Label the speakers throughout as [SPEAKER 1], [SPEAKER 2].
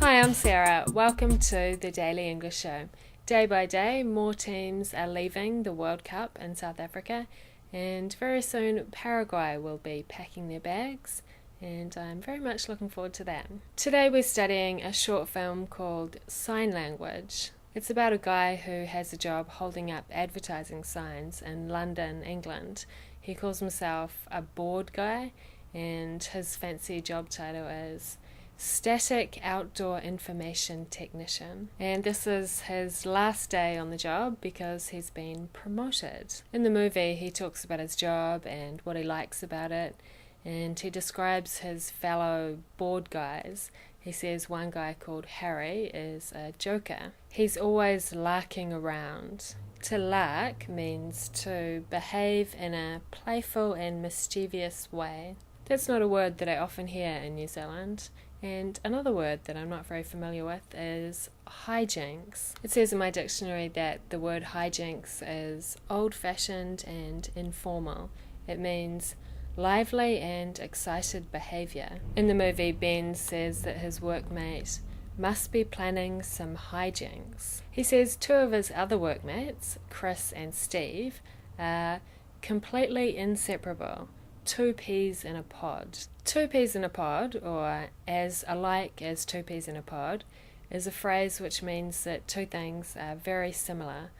[SPEAKER 1] Hi, I'm Sarah. Welcome to the Daily English Show. Day by day, more teams are leaving the World Cup in South Africa, and very soon Paraguay will be packing their bags, and I'm very much looking forward to that. Today we're studying a short film called Sign Language. It's about a guy who has a job holding up advertising signs in London, England. He calls himself a board guy, and his fancy job title is Static Outdoor Information Technician. And this is his last day on the job because he's been promoted. In the movie, he talks about his job and what he likes about it, and he describes his fellow board guys. He says one guy called Harry is a joker. He's always larking around. To lark means to behave in a playful and mischievous way. That's not a word that I often hear in New Zealand. And another word that I'm not very familiar with is hijinks. It says in my dictionary that the word hijinks is old-fashioned and informal. It means lively and excited behaviour. In the movie, Ben says that his workmate must be planning some hijinks. He says two of his other workmates, Chris and Steve, are completely inseparable. Two peas in a pod. Two peas in a pod, or as alike as two peas in a pod, is a phrase which means that two things are very similar,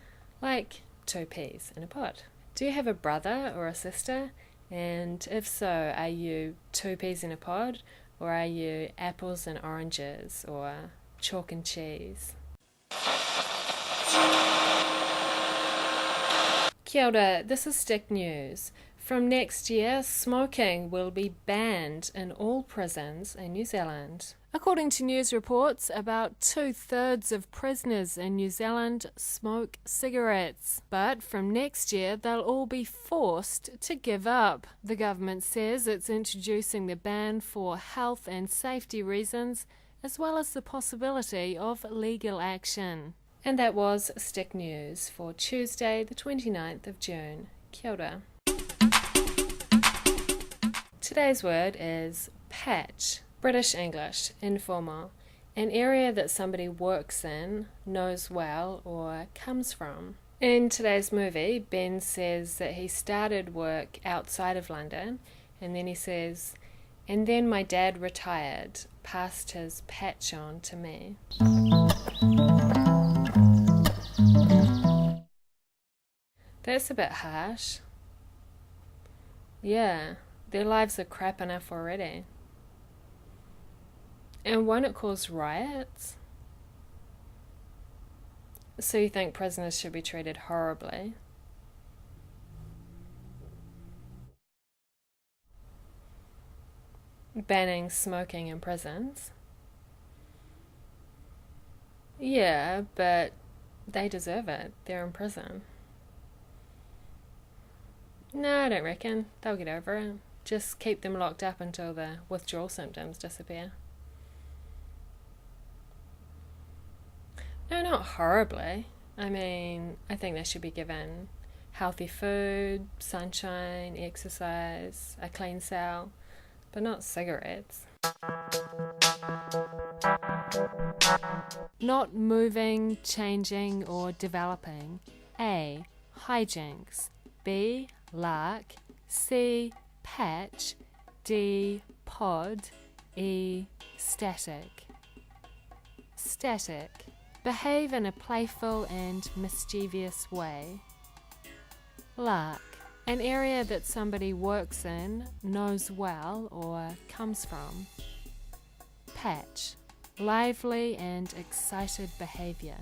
[SPEAKER 1] like two peas in a pod. Do you have a brother or a sister? And if so, are you two peas in a pod, or are you apples and oranges, or chalk and cheese? Kia ora, this is Stick News. From next year, smoking will be banned in all prisons in New Zealand. According to news reports, about 2/3 of prisoners in New Zealand smoke cigarettes. But from next year, they'll all be forced to give up. The government says it's introducing the ban for health and safety reasons, as well as the possibility of legal action. And that was Stick News for Tuesday, the 29th of June. Kia ora. Today's word is patch. British English, informal. An area that somebody works in, knows well, or comes from. In today's movie, Ben says that he started work outside of London, and then he says, and then my dad retired, passed his patch on to me. That's a bit harsh. Yeah. Their lives are crap enough already. And won't it cause riots? So you think prisoners should be treated horribly? Banning smoking in prisons? Yeah, but they deserve it. They're in prison. No, I don't reckon. They'll get over it. Just keep them locked up until the withdrawal symptoms disappear. No, not horribly. I mean, I think they should be given healthy food, sunshine, exercise, a clean cell, but not cigarettes. Not moving, changing, or developing. A. Hijinks. B. Lark. C. Patch. D. Pod. E. Static. Static. Behave in a playful and mischievous way. Lark. An area that somebody works in, knows well, or comes from. Patch. Lively and excited behaviour.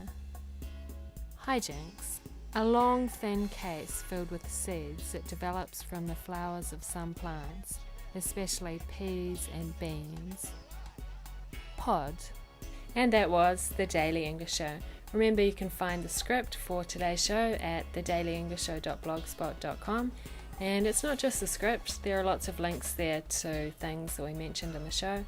[SPEAKER 1] Hijinks. A long, thin case filled with seeds that develops from the flowers of some plants, especially peas and beans. Pod. And that was the Daily English Show. Remember, you can find the script for today's show at thedailyenglishshow.blogspot.com. And it's not just the script, there are lots of links there to things that we mentioned in the show,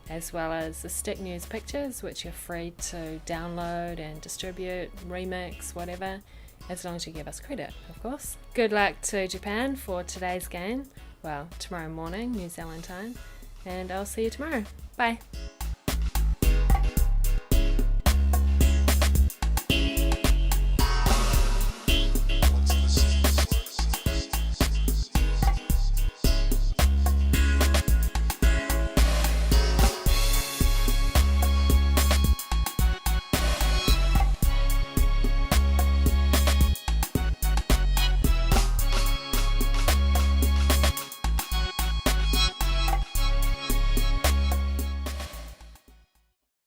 [SPEAKER 1] as well as the Stick News pictures, which you're free to download and distribute, remix, whatever, as long as you give us credit, of course. Good luck to Japan for today's game. Well, tomorrow morning, New Zealand time. And I'll see you tomorrow. Bye.